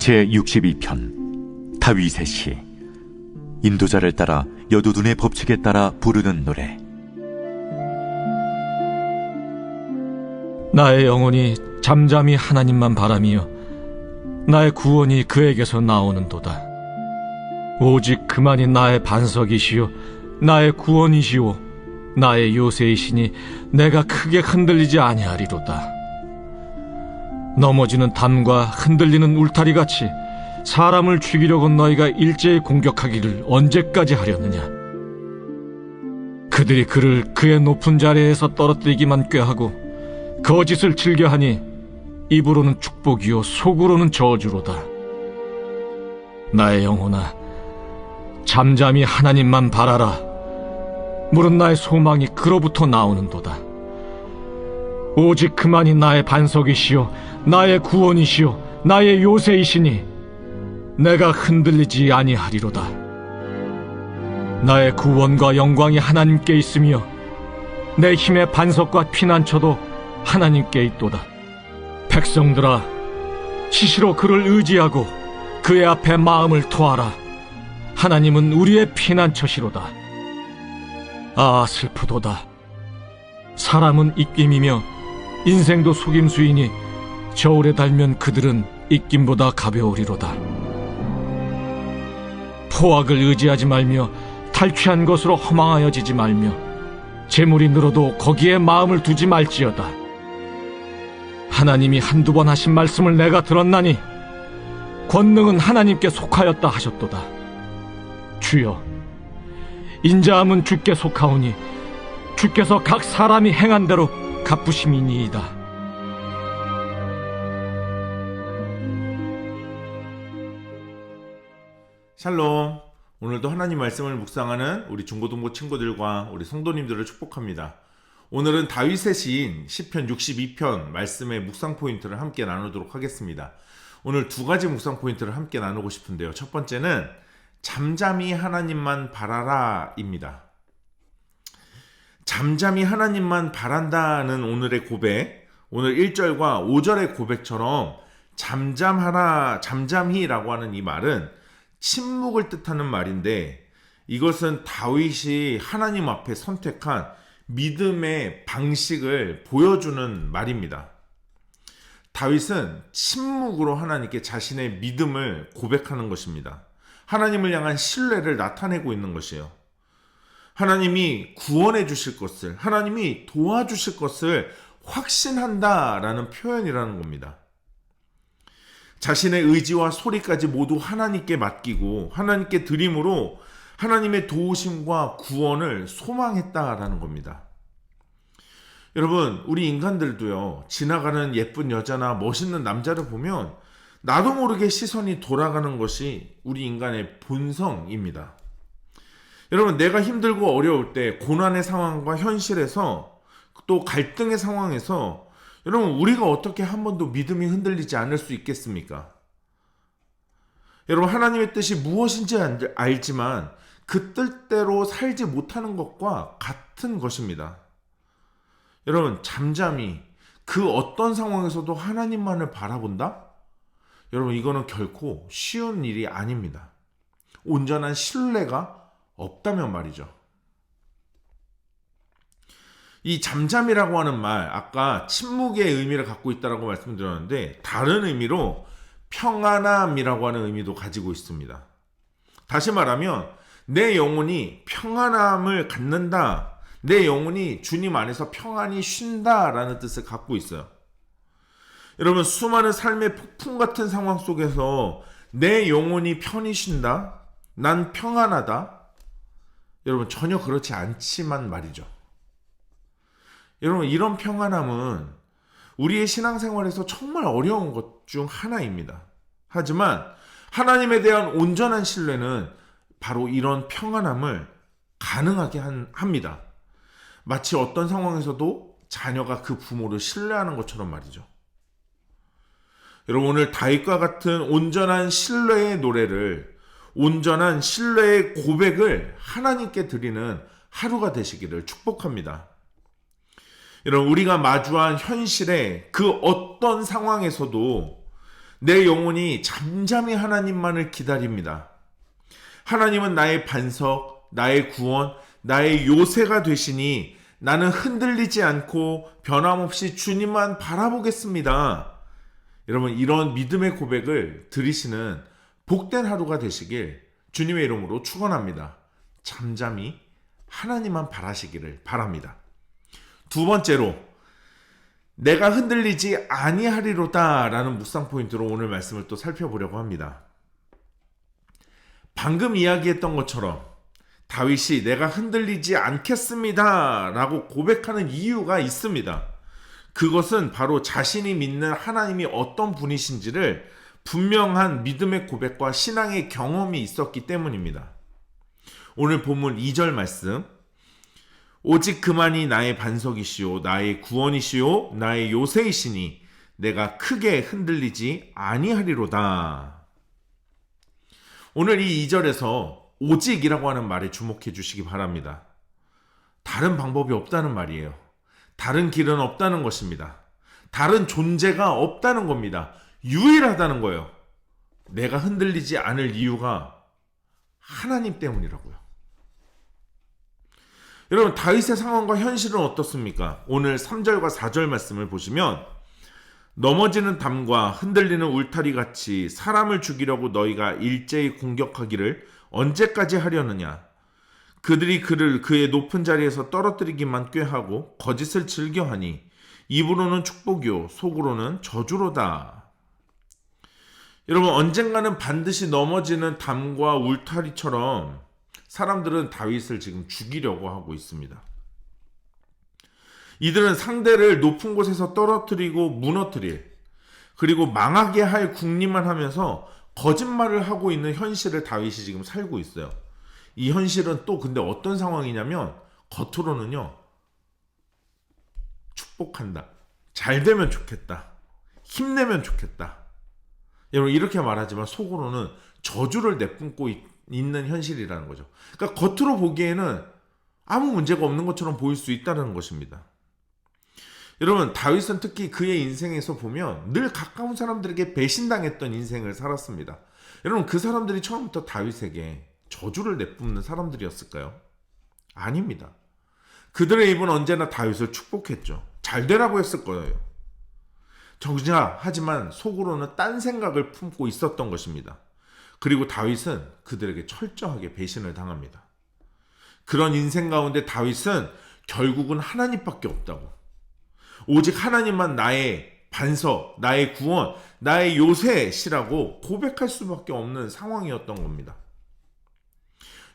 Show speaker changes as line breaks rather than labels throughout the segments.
제62편 다윗의 시. 인도자를 따라 여두둔의 법칙에 따라 부르는 노래.
나의 영혼이 잠잠히 하나님만 바라며 나의 구원이 그에게서 나오는도다. 오직 그만이 나의 반석이시요 나의 구원이시오 나의 요새이시니 내가 크게 흔들리지 아니하리로다. 넘어지는 담과 흔들리는 울타리같이 사람을 죽이려고 너희가 일제히 공격하기를 언제까지 하려느냐. 그들이 그를 그의 높은 자리에서 떨어뜨리기만 꾀하고 거짓을 즐겨하니 입으로는 축복이요 속으로는 저주로다. 나의 영혼아, 잠잠히 하나님만 바라라. 물은 나의 소망이 그로부터 나오는도다. 오직 그만이 나의 반석이시요 나의 구원이시요 나의 요새이시니 내가 흔들리지 아니하리로다. 나의 구원과 영광이 하나님께 있으며 내 힘의 반석과 피난처도 하나님께 있도다. 백성들아, 시시로 그를 의지하고 그의 앞에 마음을 토하라. 하나님은 우리의 피난처시로다. 아, 슬프도다. 사람은 입김이며 인생도 속임수이니 저울에 달면 그들은 입김보다 가벼우리로다. 포악을 의지하지 말며 탈취한 것으로 허망하여지지 말며 재물이 늘어도 거기에 마음을 두지 말지어다. 하나님이 한두 번 하신 말씀을 내가 들었나니 권능은 하나님께 속하였다 하셨도다. 주여, 인자함은 주께 속하오니 주께서 각 사람이 행한 대로 갚으심이니이다.
샬롬. 오늘도 하나님 말씀을 묵상하는 우리 중고등부 친구들과 우리 성도님들을 축복합니다. 오늘은 다윗의 시인 시편 62편 말씀의 묵상 포인트를 함께 나누도록 하겠습니다. 오늘 두 가지 묵상 포인트를 함께 나누고 싶은데요. 첫 번째는 잠잠히 하나님만 바라라 입니다. 잠잠히 하나님만 바란다는 오늘의 고백, 오늘 1절과 5절의 고백처럼 잠잠하라, 잠잠히라고 하는 이 말은 침묵을 뜻하는 말인데, 이것은 다윗이 하나님 앞에 선택한 믿음의 방식을 보여주는 말입니다. 다윗은 침묵으로 하나님께 자신의 믿음을 고백하는 것입니다. 하나님을 향한 신뢰를 나타내고 있는 것이에요. 하나님이 구원해 주실 것을, 하나님이 도와주실 것을 확신한다라는 표현이라는 겁니다. 자신의 의지와 소리까지 모두 하나님께 맡기고 하나님께 드림으로 하나님의 도우심과 구원을 소망했다라는 겁니다. 여러분, 우리 인간들도요, 지나가는 예쁜 여자나 멋있는 남자를 보면 나도 모르게 시선이 돌아가는 것이 우리 인간의 본성입니다. 여러분, 내가 힘들고 어려울 때, 고난의 상황과 현실에서, 또 갈등의 상황에서 여러분, 우리가 어떻게 한 번도 믿음이 흔들리지 않을 수 있겠습니까? 여러분, 하나님의 뜻이 무엇인지 알지만 그 뜻대로 살지 못하는 것과 같은 것입니다. 여러분, 잠잠히 그 어떤 상황에서도 하나님만을 바라본다? 여러분, 이거는 결코 쉬운 일이 아닙니다. 온전한 신뢰가 없다면 말이죠. 이 잠잠이라고 하는 말, 아까 침묵의 의미를 갖고 있다고 말씀드렸는데 다른 의미로 평안함이라고 하는 의미도 가지고 있습니다. 다시 말하면 내 영혼이 평안함을 갖는다, 내 영혼이 주님 안에서 평안히 쉰다라는 뜻을 갖고 있어요. 여러분, 수많은 삶의 폭풍 같은 상황 속에서 내 영혼이 편히 쉰다, 난 평안하다, 여러분 전혀 그렇지 않지만 말이죠. 여러분, 이런 평안함은 우리의 신앙생활에서 정말 어려운 것 중 하나입니다. 하지만 하나님에 대한 온전한 신뢰는 바로 이런 평안함을 가능하게 합니다. 마치 어떤 상황에서도 자녀가 그 부모를 신뢰하는 것처럼 말이죠. 여러분, 오늘 다윗과 같은 온전한 신뢰의 노래를, 온전한 신뢰의 고백을 하나님께 드리는 하루가 되시기를 축복합니다. 여러분, 우리가 마주한 현실의 그 어떤 상황에서도 내 영혼이 잠잠히 하나님만을 기다립니다. 하나님은 나의 반석, 나의 구원, 나의 요새가 되시니 나는 흔들리지 않고 변함없이 주님만 바라보겠습니다. 여러분, 이런 믿음의 고백을 들으시는 복된 하루가 되시길 주님의 이름으로 축원합니다. 잠잠히 하나님만 바라시기를 바랍니다. 두 번째로, 내가 흔들리지 아니하리로다 라는 묵상 포인트로 오늘 말씀을 또 살펴보려고 합니다. 방금 이야기했던 것처럼 다윗이 내가 흔들리지 않겠습니다 라고 고백하는 이유가 있습니다. 그것은 바로 자신이 믿는 하나님이 어떤 분이신지를 분명한 믿음의 고백과 신앙의 경험이 있었기 때문입니다. 오늘 본문 2절 말씀, 오직 그만이 나의 반석이시오 나의 구원이시오 나의 요새이시니 내가 크게 흔들리지 아니하리로다. 오늘 이 2절에서 오직이라고 하는 말에 주목해 주시기 바랍니다. 다른 방법이 없다는 말이에요. 다른 길은 없다는 것입니다. 다른 존재가 없다는 겁니다. 유일하다는 거예요. 내가 흔들리지 않을 이유가 하나님 때문이라고요. 여러분, 다윗의 상황과 현실은 어떻습니까? 오늘 3절과 4절 말씀을 보시면, 넘어지는 담과 흔들리는 울타리 같이 사람을 죽이려고 너희가 일제히 공격하기를 언제까지 하려느냐? 그들이 그를 그의 높은 자리에서 떨어뜨리기만 꾀하고 거짓을 즐겨하니 입으로는 축복이요 속으로는 저주로다. 여러분, 언젠가는 반드시 넘어지는 담과 울타리처럼 사람들은 다윗을 지금 죽이려고 하고 있습니다. 이들은 상대를 높은 곳에서 떨어뜨리고 무너뜨릴, 그리고 망하게 할 궁리만 하면서 거짓말을 하고 있는 현실을 다윗이 지금 살고 있어요. 이 현실은 또 근데 어떤 상황이냐면, 겉으로는요, 축복한다, 잘 되면 좋겠다, 힘내면 좋겠다, 여러분 이렇게 말하지만 속으로는 저주를 내뿜고 있는 현실이라는 거죠. 그러니까 겉으로 보기에는 아무 문제가 없는 것처럼 보일 수 있다는 것입니다. 여러분, 다윗은 특히 그의 인생에서 보면 늘 가까운 사람들에게 배신당했던 인생을 살았습니다. 여러분, 그 사람들이 처음부터 다윗에게 저주를 내뿜는 사람들이었을까요? 아닙니다. 그들의 입은 언제나 다윗을 축복했죠. 잘 되라고 했을 거예요. 하지만 속으로는 딴 생각을 품고 있었던 것입니다. 그리고 다윗은 그들에게 철저하게 배신을 당합니다. 그런 인생 가운데 다윗은 결국은 하나님밖에 없다고, 오직 하나님만 나의 반석, 나의 구원, 나의 요새시라고 고백할 수밖에 없는 상황이었던 겁니다.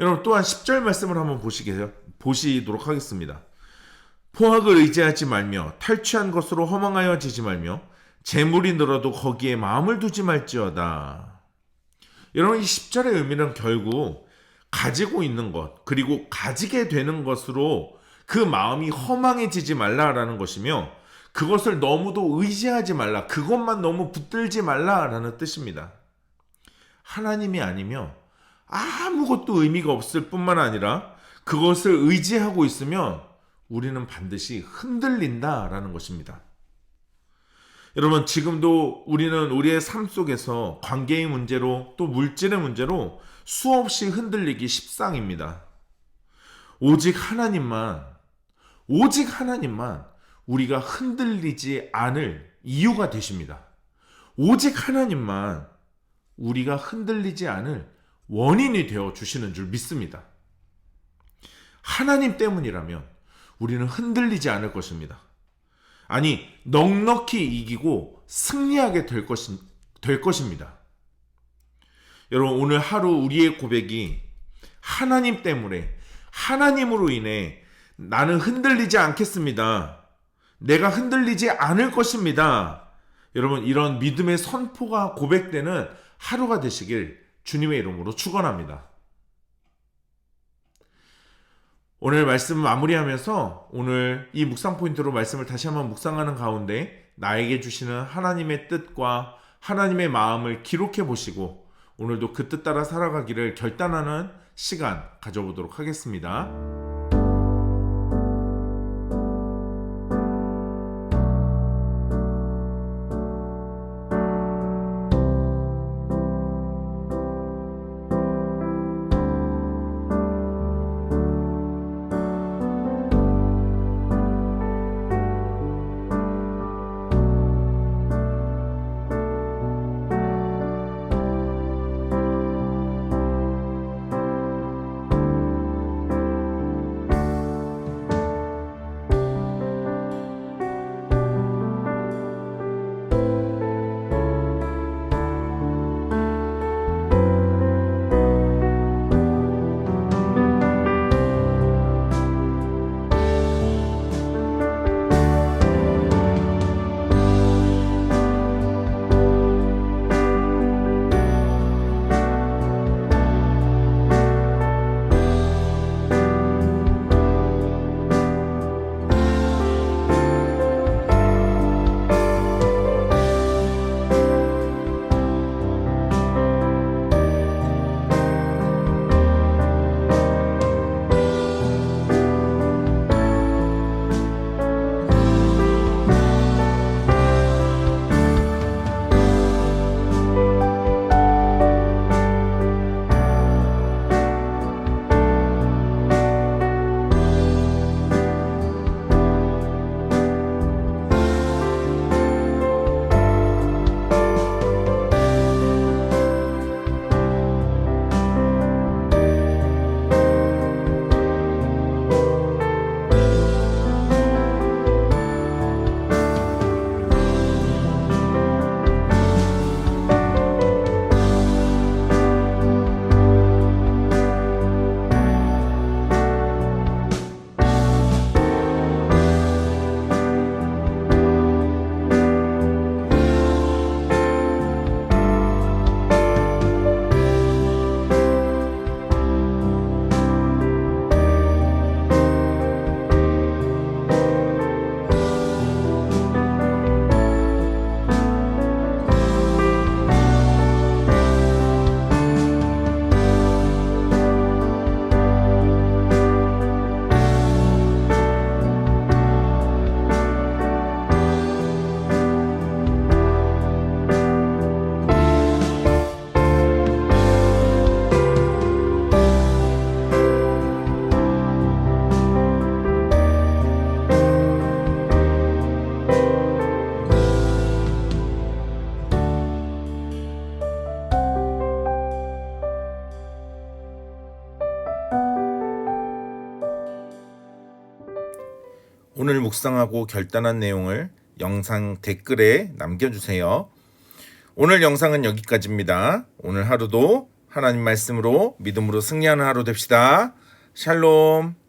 여러분, 또한 10절 말씀을 한번 보시도록 하겠습니다. 포악을 의지하지 말며 탈취한 것으로 허망하여지지 말며 재물이 늘어도 거기에 마음을 두지 말지어다. 여러분, 이 10절의 의미는 결국 가지고 있는 것, 그리고 가지게 되는 것으로 그 마음이 허망해지지 말라라는 것이며, 그것을 너무도 의지하지 말라, 그것만 너무 붙들지 말라라는 뜻입니다. 하나님이 아니면 아무것도 의미가 없을 뿐만 아니라 그것을 의지하고 있으면 우리는 반드시 흔들린다라는 것입니다. 여러분, 지금도 우리는 우리의 삶 속에서 관계의 문제로, 또 물질의 문제로 수없이 흔들리기 십상입니다. 오직 하나님만 우리가 흔들리지 않을 이유가 되십니다. 오직 하나님만 우리가 흔들리지 않을 원인이 되어 주시는 줄 믿습니다. 하나님 때문이라면 우리는 흔들리지 않을 것입니다. 아니, 넉넉히 이기고 승리하게 될 것입니다. 여러분, 오늘 하루 우리의 고백이 하나님 때문에, 하나님으로 인해 나는 흔들리지 않겠습니다, 내가 흔들리지 않을 것입니다, 여러분, 이런 믿음의 선포가 고백되는 하루가 되시길 주님의 이름으로 축원합니다. 오늘 말씀 마무리하면서 오늘 이 묵상 포인트로 말씀을 다시 한번 묵상하는 가운데 나에게 주시는 하나님의 뜻과 하나님의 마음을 기록해 보시고 오늘도 그 뜻 따라 살아가기를 결단하는 시간 가져보도록 하겠습니다. 오늘 묵상하고 결단한 내용을 영상 댓글에 남겨주세요. 오늘 영상은 여기까지입니다. 오늘 하루도 하나님 말씀으로 믿음으로 승리하는 하루 됩시다. 샬롬.